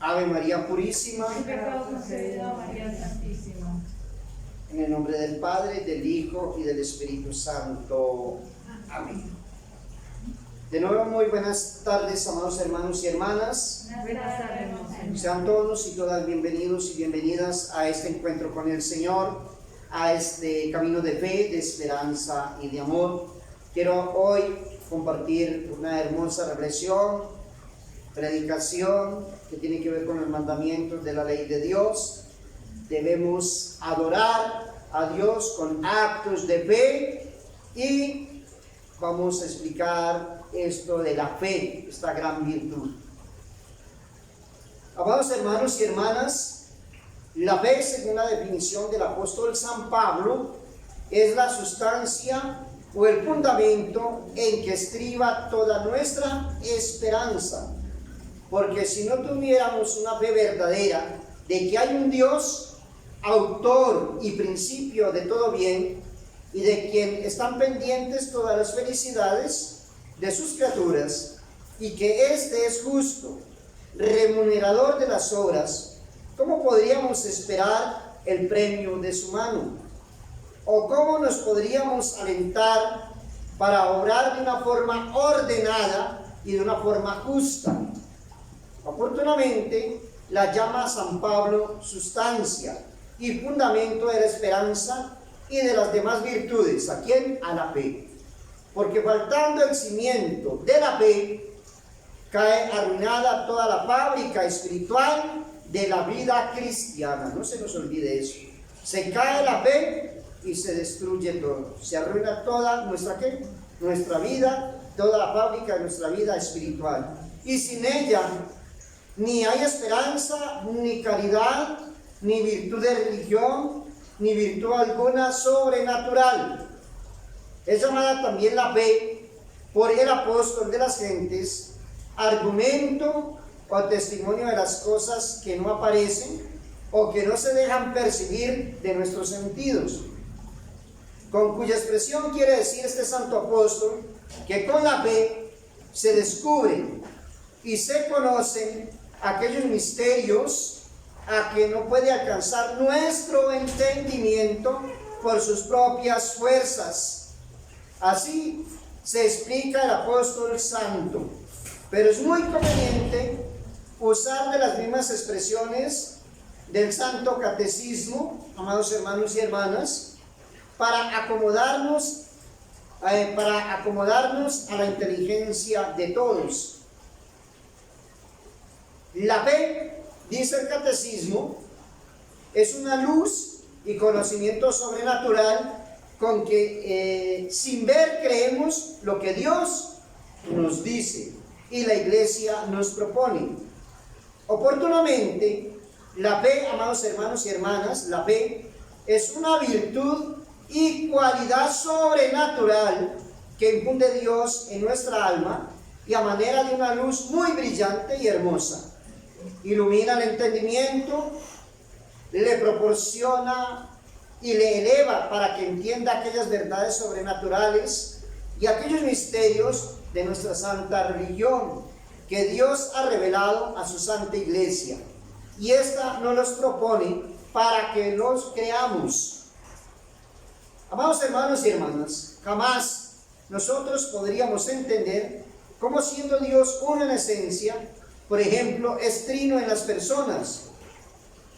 Ave María Purísima. Sin pecado concebida, María Santísima. En el nombre del Padre, del Hijo y del Espíritu Santo. Amén. De nuevo, muy buenas tardes, amados hermanos y hermanas. Buenas tardes, Monseñor. Sean todos y todas bienvenidos y bienvenidas a este encuentro con el Señor, a este camino de fe, de esperanza y de amor. Quiero hoy compartir una hermosa reflexión, predicación que tiene que ver con los mandamientos de la ley de Dios. Debemos adorar a Dios con actos de fe y vamos a explicar esto de la fe, esta gran virtud. Amados hermanos y hermanas, la fe, según la definición del apóstol San Pablo, es la sustancia o el fundamento en que estriba toda nuestra esperanza. Porque si no tuviéramos una fe verdadera de que hay un Dios, autor y principio de todo bien, y de quien están pendientes todas las felicidades de sus criaturas, y que éste es justo, remunerador de las obras, ¿cómo podríamos esperar el premio de su mano? ¿O cómo nos podríamos alentar para obrar de una forma ordenada y de una forma justa? Oportunamente la llama San Pablo sustancia y fundamento de la esperanza y de las demás virtudes. ¿A quién? A la fe. Porque faltando el cimiento de la fe, cae arruinada toda la fábrica espiritual de la vida cristiana. No se nos olvide eso. Se cae la fe y se destruye todo. Se arruina toda nuestra ¿qué? Nuestra vida, toda la fábrica de nuestra vida espiritual. Y sin ella ni hay esperanza, ni caridad, ni virtud de religión, ni virtud alguna sobrenatural. Es llamada también la fe por el apóstol de las gentes, argumento o testimonio de las cosas que no aparecen o que no se dejan percibir de nuestros sentidos. Con cuya expresión quiere decir este santo apóstol que con la fe se descubren y se conocen aquellos misterios a que no puede alcanzar nuestro entendimiento por sus propias fuerzas. Así se explica el apóstol santo, pero es muy conveniente usar de las mismas expresiones del Santo Catecismo, amados hermanos y hermanas, para acomodarnos a la inteligencia de todos. La fe, dice el Catecismo, es una luz y conocimiento sobrenatural con que sin ver creemos lo que Dios nos dice y la Iglesia nos propone. Oportunamente, la fe, amados hermanos y hermanas, la fe es una virtud y cualidad sobrenatural que infunde Dios en nuestra alma y a manera de una luz muy brillante y hermosa. Ilumina el entendimiento, le proporciona y le eleva para que entienda aquellas verdades sobrenaturales y aquellos misterios de nuestra santa religión que Dios ha revelado a su santa iglesia. Y esta nos los propone para que los creamos. Amados hermanos y hermanas, jamás nosotros podríamos entender cómo, siendo Dios uno en esencia, por ejemplo, es trino en las personas,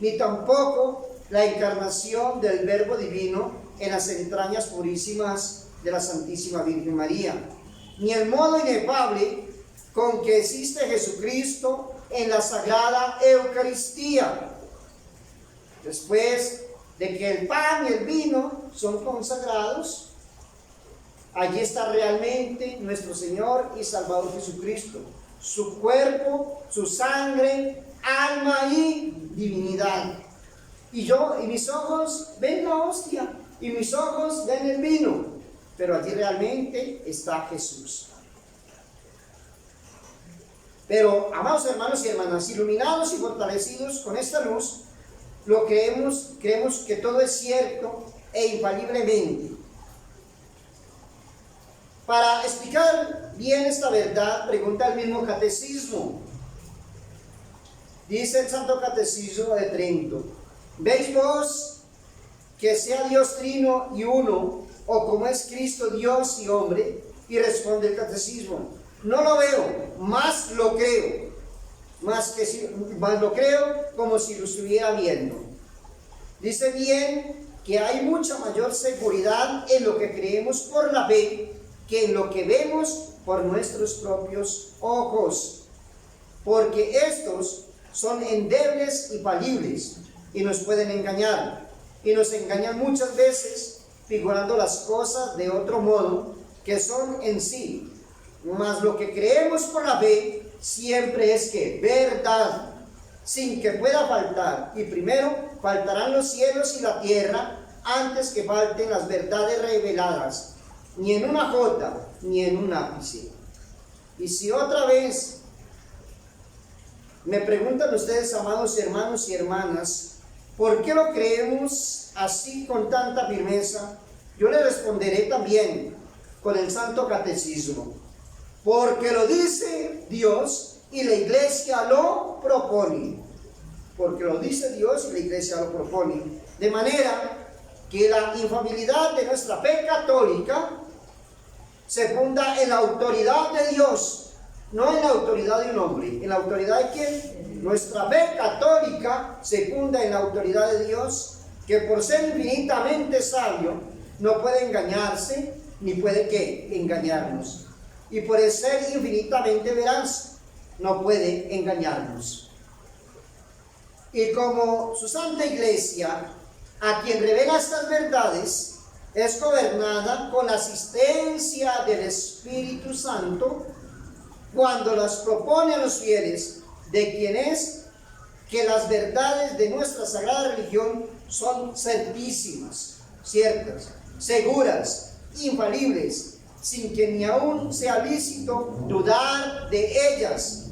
ni tampoco la encarnación del Verbo Divino en las entrañas purísimas de la Santísima Virgen María, ni el modo inefable con que existe Jesucristo en la Sagrada Eucaristía. Después de que el pan y el vino son consagrados, allí está realmente nuestro Señor y Salvador Jesucristo, su cuerpo, su sangre, alma y divinidad. Y mis ojos ven la hostia y mis ojos ven el vino, pero allí realmente está Jesús. Pero, amados hermanos y hermanas, iluminados y fortalecidos con esta luz, lo creemos que todo es cierto e infaliblemente. Para explicar bien esta verdad, pregunta el mismo Catecismo. Dice el Santo Catecismo de Trento: ¿veis vos que sea Dios trino y uno, o como es Cristo Dios y hombre? Y responde el Catecismo: no lo veo, más lo creo, más lo creo como si lo estuviera viendo. Dice bien que hay mucha mayor seguridad en lo que creemos por la fe que en lo que vemos por nuestros propios ojos, porque estos son endebles y falibles y nos pueden engañar, y nos engañan muchas veces figurando las cosas de otro modo que son en sí. Mas lo que creemos por la fe siempre es que verdad, sin que pueda faltar, y primero faltarán los cielos y la tierra antes que falten las verdades reveladas, ni en una jota ni en un ápice. Y si otra vez me preguntan ustedes, amados hermanos y hermanas, ¿por qué lo creemos así con tanta firmeza? Yo les responderé también con el Santo Catecismo: porque lo dice Dios y la Iglesia lo propone. Porque lo dice Dios y la Iglesia lo propone. De manera que la infalibilidad de nuestra fe católica se funda en la autoridad de Dios, no en la autoridad de un hombre. ¿En la autoridad de quién? Nuestra fe católica se funda en la autoridad de Dios, que por ser infinitamente sabio no puede engañarse, ni puede ¿qué? Engañarnos. Y por ser infinitamente veraz, no puede engañarnos. Y como su Santa Iglesia, a quien revela estas verdades, es gobernada con la asistencia del Espíritu Santo, cuando las propone a los fieles, de quien es que las verdades de nuestra sagrada religión son certísimas, ciertas, seguras, infalibles, sin que ni aún sea lícito dudar de ellas,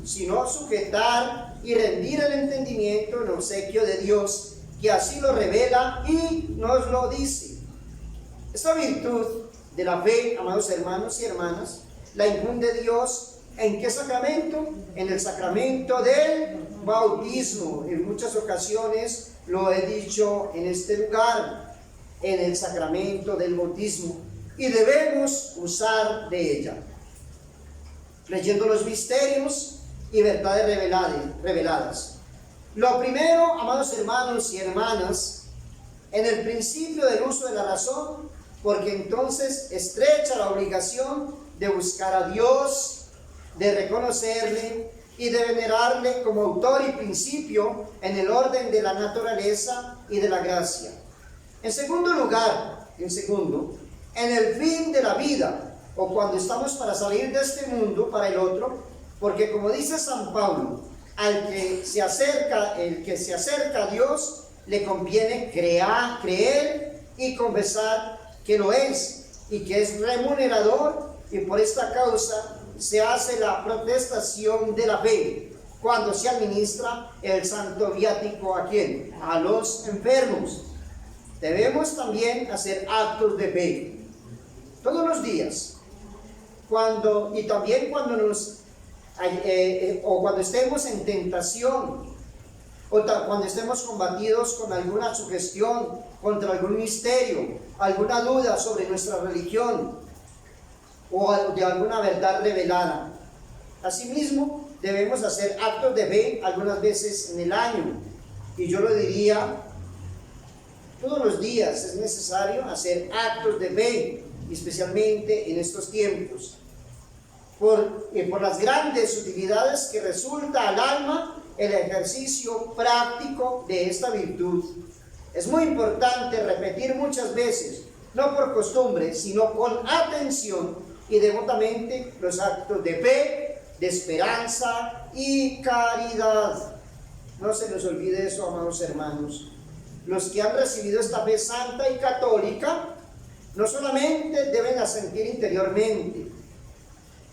sino sujetar y rendir el entendimiento en obsequio de Dios, que así lo revela y nos lo dice. Esta virtud de la fe, amados hermanos y hermanas, la infunde Dios ¿en qué sacramento? En el sacramento del bautismo. En muchas ocasiones lo he dicho en este lugar, en el sacramento del bautismo, y debemos usar de ella, leyendo los misterios y verdades reveladas. Lo primero, amados hermanos y hermanas, en el principio del uso de la razón, porque entonces estrecha la obligación de buscar a Dios, de reconocerle y de venerarle como autor y principio en el orden de la naturaleza y de la gracia. En segundo lugar, en el fin de la vida, o cuando estamos para salir de este mundo para el otro, porque como dice San Pablo, el que se acerca a Dios, le conviene creer y confesar que lo es y que es remunerador, y por esta causa se hace la protestación de la fe cuando se administra el santo viático ¿a quién? A los enfermos. Debemos también hacer actos de fe todos los días, y también cuando cuando estemos en tentación, o cuando estemos combatidos con alguna sugestión contra algún misterio, alguna duda sobre nuestra religión o de alguna verdad revelada. Asimismo, debemos hacer actos de fe algunas veces en el año, y yo lo diría, todos los días es necesario hacer actos de fe, especialmente en estos tiempos, por las grandes utilidades que resulta al alma el ejercicio práctico de esta virtud. Es muy importante repetir muchas veces, no por costumbre, sino con atención y devotamente, los actos de fe, de esperanza y caridad. No se nos olvide eso, amados hermanos. Los que han recibido esta fe santa y católica no solamente deben asentir interiormente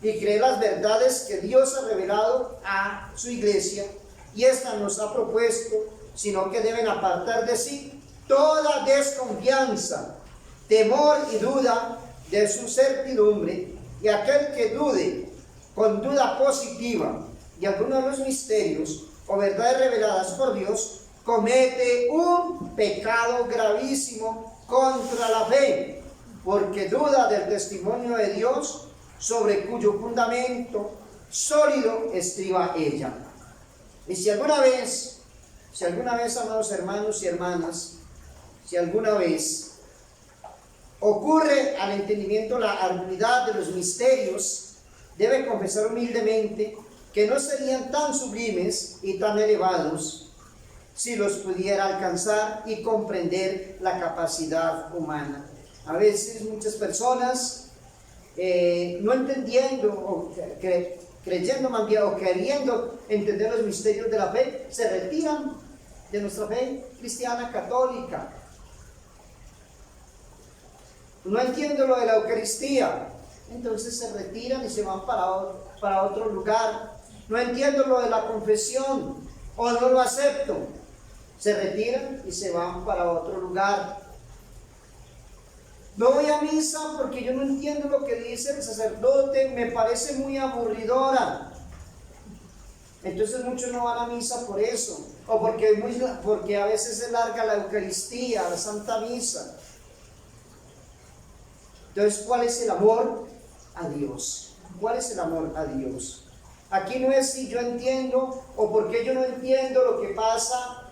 y creer las verdades que Dios ha revelado a su iglesia y ésta nos ha propuesto, sino que deben apartar de sí toda desconfianza, temor y duda de su certidumbre, y aquel que dude con duda positiva de alguno de los misterios o verdades reveladas por Dios, comete un pecado gravísimo contra la fe, porque duda del testimonio de Dios, sobre cuyo fundamento sólido estriba ella. Y si alguna vez, amados hermanos y hermanas, si alguna vez ocurre al entendimiento la arduidad de los misterios, debe confesar humildemente que no serían tan sublimes y tan elevados si los pudiera alcanzar y comprender la capacidad humana. A veces muchas personas, no entendiendo o creyendo más bien o queriendo entender los misterios de la fe, se retiran de nuestra fe cristiana católica. No entiendo lo de la Eucaristía, entonces se retiran y se van para otro lugar. No entiendo lo de la confesión, o no lo acepto, se retiran y se van para otro lugar. No voy a misa porque yo no entiendo lo que dice el sacerdote, me parece muy aburridora. Entonces muchos no van a misa por eso, o porque a veces es larga la Eucaristía, la Santa Misa. Entonces, ¿cuál es el amor a Dios? ¿Cuál es el amor a Dios? Aquí no es si yo entiendo o porque yo no entiendo lo que pasa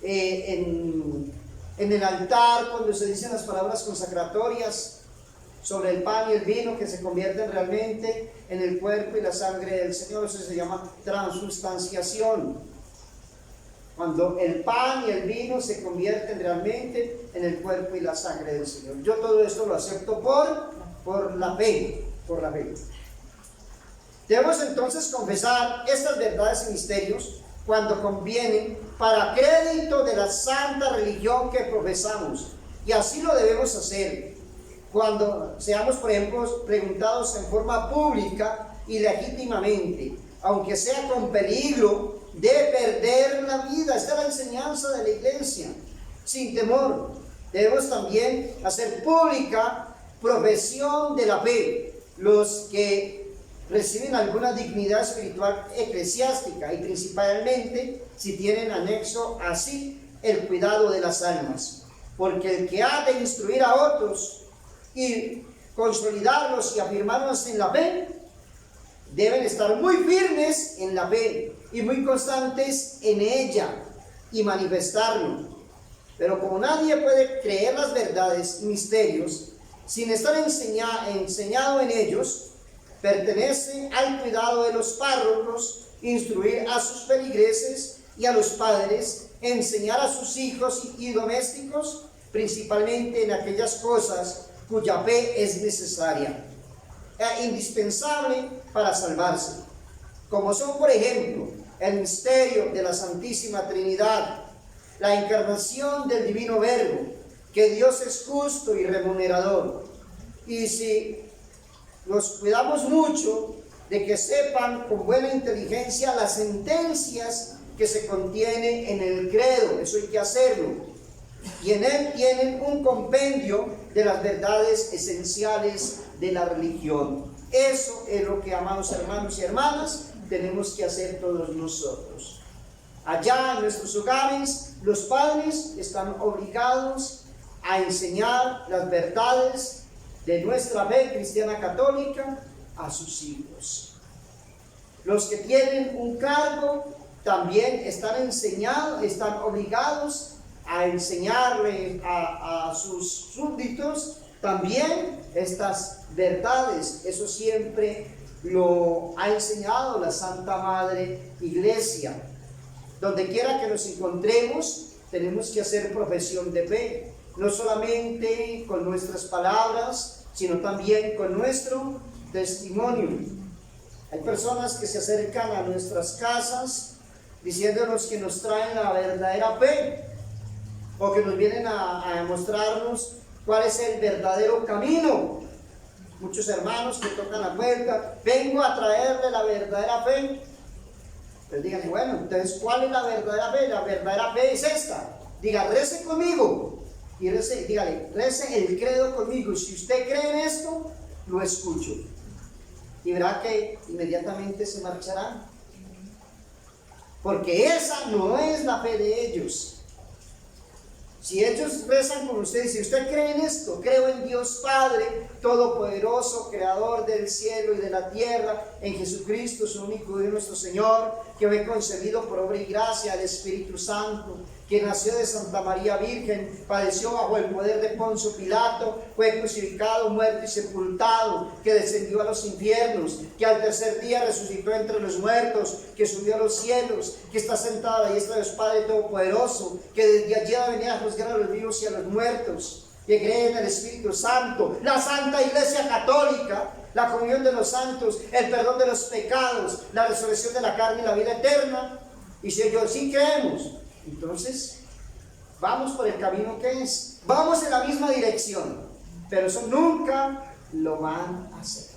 en el altar cuando se dicen las palabras consacratorias sobre el pan y el vino que se convierten realmente en el cuerpo y la sangre del Señor. Eso se llama transustanciación. Cuando el pan y el vino se convierten realmente en el cuerpo y la sangre del Señor. Yo todo esto lo acepto por la fe, por la fe. Debemos entonces confesar estas verdades y misterios cuando convienen para crédito de la santa religión que profesamos. Y así lo debemos hacer cuando seamos, por ejemplo, preguntados en forma pública y legítimamente, aunque sea con peligro de perder la vida. Esta es la enseñanza de la Iglesia, sin temor. Debemos también hacer pública profesión de la fe, los que reciben alguna dignidad espiritual eclesiástica y principalmente si tienen anexo así el cuidado de las almas, porque el que ha de instruir a otros y consolidarlos y afirmarlos en la fe, deben estar muy firmes en la fe y muy constantes en ella y manifestarlo. Pero como nadie puede creer las verdades y misterios sin estar enseñado en ellos, pertenece al cuidado de los párrocos instruir a sus feligreses y a los padres, enseñar a sus hijos y domésticos, principalmente en aquellas cosas cuya fe es necesaria e indispensable para salvarse, como son, por ejemplo, el misterio de la Santísima Trinidad, la encarnación del Divino Verbo, que Dios es justo y remunerador. Y si los cuidamos mucho de que sepan con buena inteligencia las sentencias que se contiene en el credo, eso hay que hacerlo, y en él tienen un compendio de las verdades esenciales de la religión. Eso es lo que, amados hermanos y hermanas, tenemos que hacer todos nosotros. Allá en nuestros hogares, los padres están obligados a enseñar las verdades de nuestra fe cristiana católica a sus hijos. Los que tienen un cargo también están obligados a enseñarle a sus súbditos también estas verdades. Eso siempre lo ha enseñado la Santa Madre Iglesia. Donde quiera que nos encontremos, tenemos que hacer profesión de fe, no solamente con nuestras palabras, sino también con nuestro testimonio. Hay personas que se acercan a nuestras casas diciéndonos que nos traen la verdadera fe, o que nos vienen a mostrarnos cuál es el verdadero camino. Muchos hermanos que tocan la puerta, vengo a traerle la verdadera fe. Pues díganle, bueno, entonces, ¿cuál es la verdadera fe? La verdadera fe es esta. Diga, rece conmigo. Y dígale, rece el credo conmigo. Y si usted cree en esto, lo escucho. Y verá que inmediatamente se marchará. porque esa no es la fe de ellos. Si ellos rezan con usted, si usted cree en esto, creo en Dios Padre Todopoderoso, Creador del cielo y de la tierra, en Jesucristo, su único Hijo, nuestro Señor, que fue concebido por obra y gracia del Espíritu Santo, que nació de Santa María Virgen, padeció bajo el poder de Poncio Pilato, fue crucificado, muerto y sepultado, que descendió a los infiernos, que al tercer día resucitó entre los muertos, que subió a los cielos, que está sentado a la diestra de Dios Padre Todopoderoso, que desde allí va a venir a juzgar a los vivos y a los muertos, que cree en el Espíritu Santo, la Santa Iglesia Católica, la comunión de los santos, el perdón de los pecados, la resurrección de la carne y la vida eterna. Y si ellos sí creemos, entonces vamos por el camino que es, vamos en la misma dirección, pero eso nunca lo van a hacer.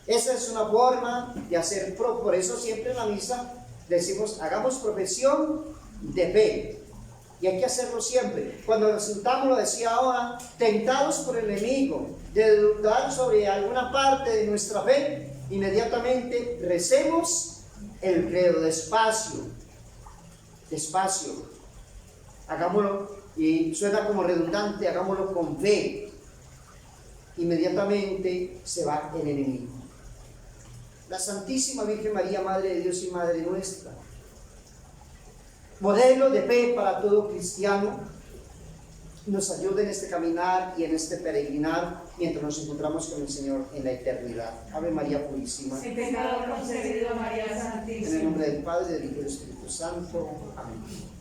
Esa es una forma de hacer, por eso siempre en la misa decimos, hagamos profesión de fe. Y hay que hacerlo siempre. Cuando nos sentamos, lo decía ahora, tentados por el enemigo, de dudar sobre alguna parte de nuestra fe, inmediatamente recemos el credo despacio. Despacio. Hagámoslo, y suena como redundante, hagámoslo con fe. Inmediatamente se va el enemigo. La Santísima Virgen María, Madre de Dios y Madre nuestra, modelo de fe para todo cristiano, nos ayuda en este caminar y en este peregrinar mientras nos encontramos con el Señor en la eternidad. Ave María Purísima. Sin pecado concebido, María Santísima. En el nombre del Padre, del Hijo y del Espíritu Santo. Amén.